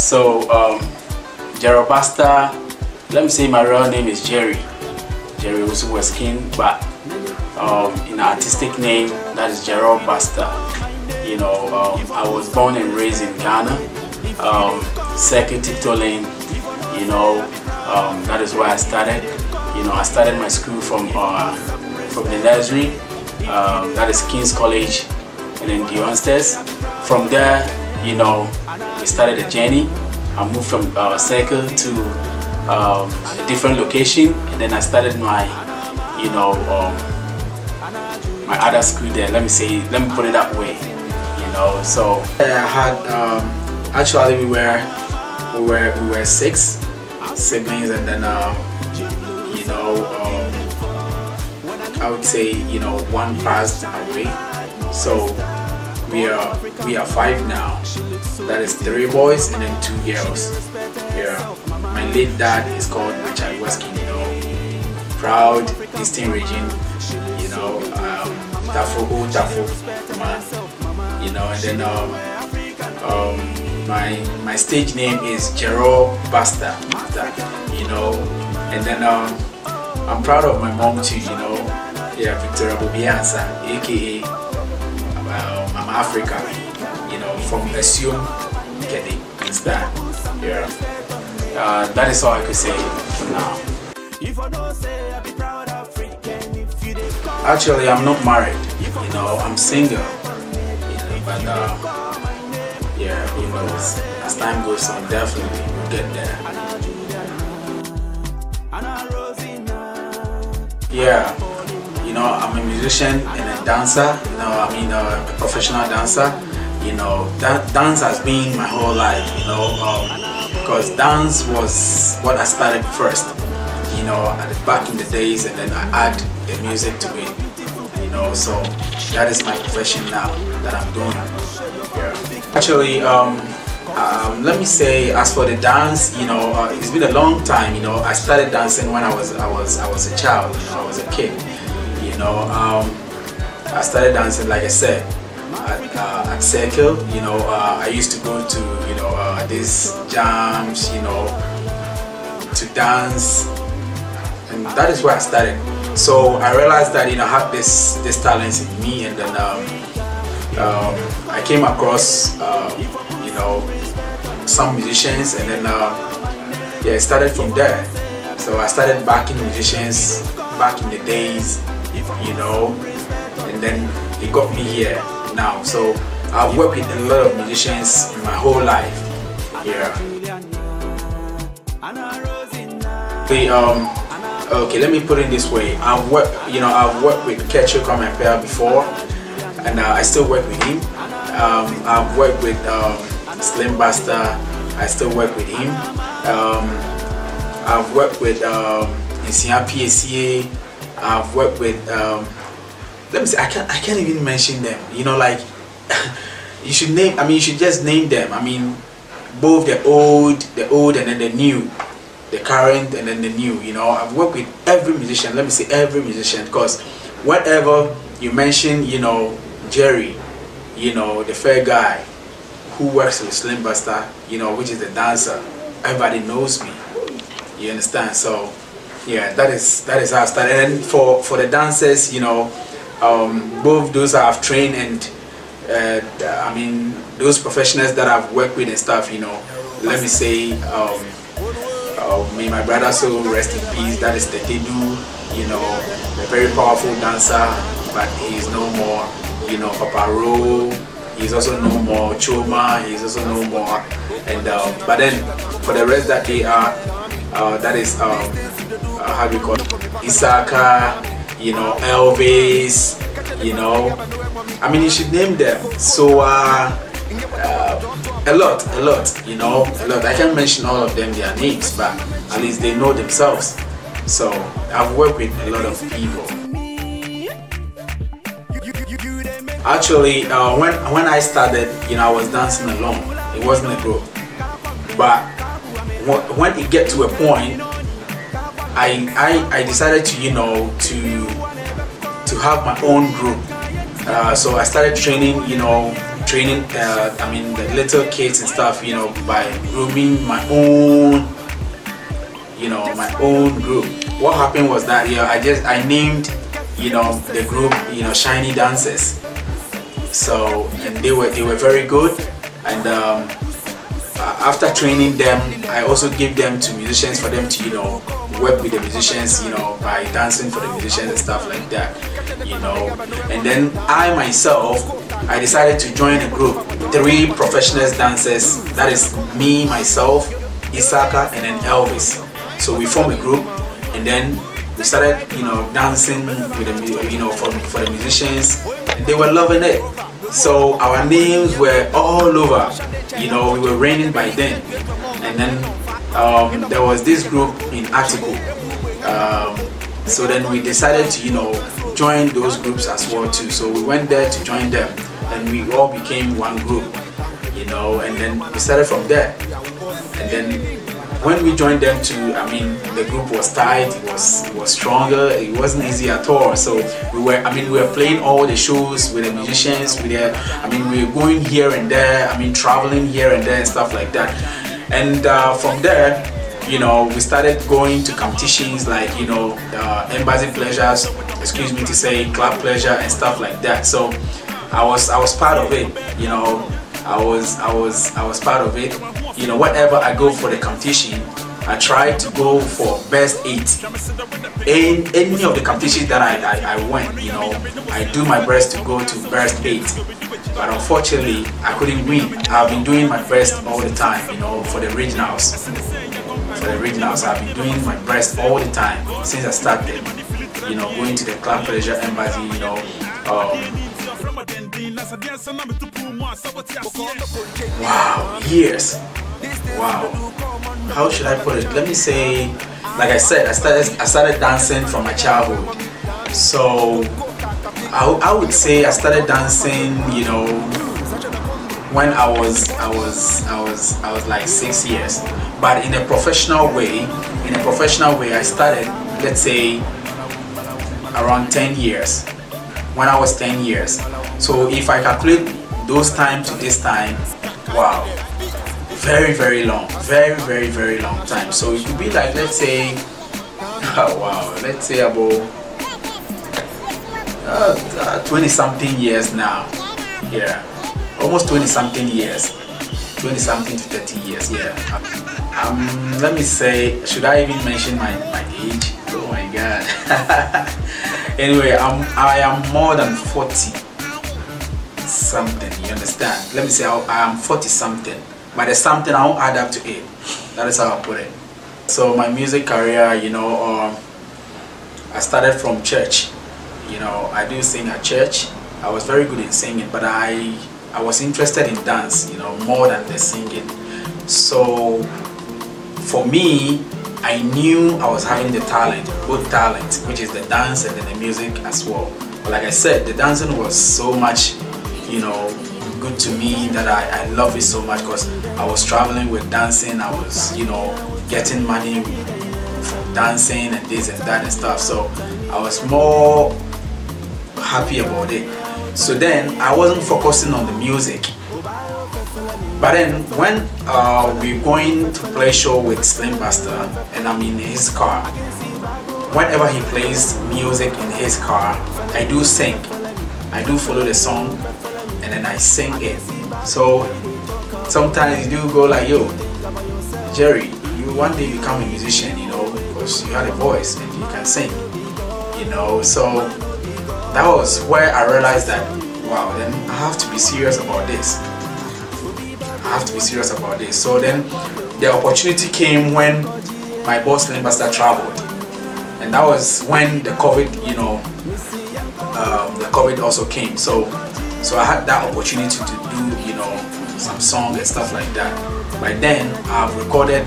Gerald Basta, let me say my real name is Jerry Usuweskin, but in artistic name that is Gerald Basta. You know, I was born and raised in Ghana, Circuit Titoling, you know, that is where I started. You know, I started my school from the nursery, that is King's College, and then Dionsters. From there, you know, we started a journey. I moved from Circle to a different location, and then I started my, you know, my other school there. Let me put it that way. You know, so I had actually we were 6 siblings, and then you know, I would say, you know, one passed away, so we are 5 now. That is 3 boys and then 2 girls. Yeah, my late dad is called Richard Weskin, you know, proud Eastern region, you know, Tafo man, you know, and then my stage name is Gerald Basta, you know, and then I'm proud of my mom too, you know, yeah, Victoria Bobiansa, aka Mama Africa, you know, from Assume Kedi, instead. Yeah, that is all I could say for now. Actually, I'm not married, you know, I'm single, you know, but yeah, you know, as time goes on, definitely we'll get there. Yeah, you know, I'm a musician and a dancer, you know, I mean a professional dancer. You know, that dance has been my whole life, you know, because dance was what I started first, you know, back in the days, and then I add the music to it, you know, so that is my profession now that I'm doing. Yeah. Actually, let me say, as for the dance, you know, it's been a long time. You know, I started dancing when I was a child. You know, I was a kid. You know, I started dancing, like I said, at Circle. You know, I used to go to, you know, these jams, you know, to dance, and that is where I started. So I realized that, you know, I have this talent in me, and then I came across, you know, some musicians, and then yeah, it started from there. So I started backing musicians back in the days, you know, and then it got me here now. So I've worked with a lot of musicians in my whole life. Yeah. Okay, let me put it this way. I've worked with Ketcho Kamapea before, and I still work with him. I've worked with Slim Basta. I still work with him. I've worked with Insia PACA. I've worked with let me see, I can't even mention them. You know, like you should name. I mean, you should just name them. I mean, both the old and then the new, the current and then the new. You know, I've worked with every musician. Let me say every musician, because whatever you mention, you know, Jerry, you know, the fair guy who works with Slim Basta, you know, which is the dancer, everybody knows me. You understand? So yeah, that is how I started. And for the dancers, you know, both those I've trained and I mean those professionals that I've worked with and stuff, you know, let me say, may my brother so rest in peace. That is the Tedu, you know, a very powerful dancer, but he is no more. You know, Papa Ro, he's also no more. Choma, he's also no more. And but then for the rest that they are, that is how do we call it? Isaka, you know, Elvis, you know, I mean you should name them. So a lot, you know, a lot. I can't mention all of them, their names, but at least they know themselves. So I've worked with a lot of people. Actually, when I started, you know, I was dancing alone. It wasn't a group. But when it get to a point, I decided to, you know, to have my own group. So I started training, you know, training, I mean, the little kids and stuff, you know, by grooming my own, you know, my own group. What happened was that, you know, I named, you know, the group, you know, Shiny Dancers. So, and they were very good, and after training them, I also gave them to musicians for them to, you know, work with the musicians, you know, by dancing for the musicians and stuff like that, you know. And then I myself, I decided to join a group, 3 professional dancers. That is me, myself, Isaka, and then Elvis. So we formed a group, and then we started, you know, dancing with the, you know, for the musicians, and they were loving it. So our names were all over, you know, we were reigning by then. And then there was this group in Atiku. So then we decided to, you know, join those groups as well too. So we went there to join them, and we all became one group, you know, and then we started from there. And then when we joined them too, I mean, the group was tight, it was stronger, it wasn't easy at all. So we were playing all the shows with the musicians, we were going here and there, I mean, traveling here and there and stuff like that. And from there, you know, we started going to competitions like, you know, Embassy Pleasures, excuse me to say, Club Pleasure and stuff like that. So I was part of it, you know. I was part of it. You know, whenever I go for the competition, I try to go for best 8. In any of the competitions that I went, you know, I do my best to go to best 8. But unfortunately, I couldn't win. I've been doing my best all the time, you know, for the regionals. For the regionals, I've been doing my best all the time since I started, you know, going to the Club Pleasure Embassy, you know. Wow, years. Wow, how should I put it? Let me say, like I said, I started dancing from my childhood. So I would say I started dancing, you know, when I was like 6 years. But in a professional way, I started, let's say, around 10 years. When I was 10 years. So if I calculate those times to this time, wow, very long, very long time. So it could be like, let's say, oh, wow, let's say about 20 something years now. Yeah, almost 20 something years, 20 something to 30 years. Yeah. Let me say, should I even mention my age? Oh my god. Anyway, I am more than 40 something, you understand? Let me say I am 40 something, but there's something I won't add up to it. That is how I put it. So my music career, you know, I started from church. You know, I do sing at church. I was very good in singing, but I was interested in dance, you know, more than the singing. So for me, I knew I was having the talent, both talent, which is the dance and then the music as well. But like I said, the dancing was so much, you know, good to me that I love it so much because I was traveling with dancing. I was, you know, getting money from dancing and this and that and stuff. So I was more happy about it. So then I wasn't focusing on the music. But then when we're going to play show with Slim Buster and I'm in his car, whenever he plays music in his car, I do sing. I do follow the song and then I sing it. So sometimes you do go like, yo, Jerry, you one day become a musician, you know, because you had a voice and you can sing, you know. So that was where I realized that, wow, then I have to be serious about this. I have to be serious about this. So then the opportunity came when my boss Slim Buster traveled, and that was when the COVID, you know, the COVID also came. So I had that opportunity to do, you know, some songs and stuff like that. By then I've recorded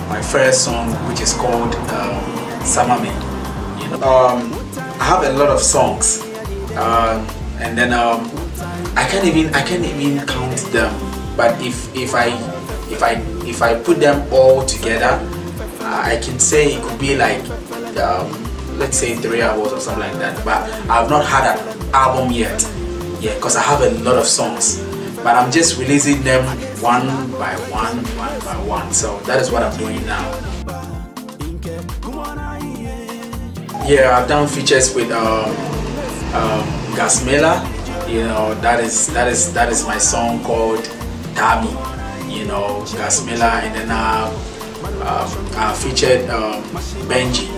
my first song, which is called Samame. You know, I have a lot of songs, and then I can't even count them. But if I put them all together, I can say it could be like let's say 3 hours or something like that. But I've not had an album yet, yeah, because I have a lot of songs. but I'm just releasing them one by one. So that is what I'm doing now. Yeah, I've done features with Gasmela. You know, that is my song called Tami. You know, Gasmela, and then I featured Benji,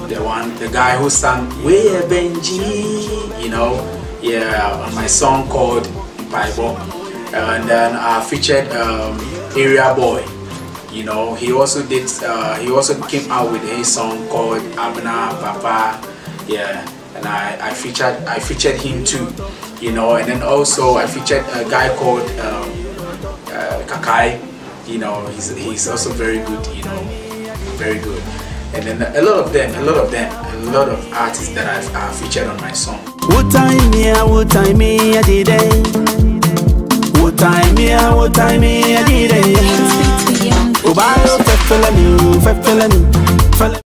the guy who sang "Where Benji," you know, yeah, on my song called Bible. And then I featured Area Boy. You know, he also came out with a song called Abna Papa, yeah, and I featured him too, you know. And then also I featured a guy called Kakai, you know. He's also very good, you know, very good. And then a lot of artists that I've featured on my song. What time here, what time here, did I? What time here, what time here, did I?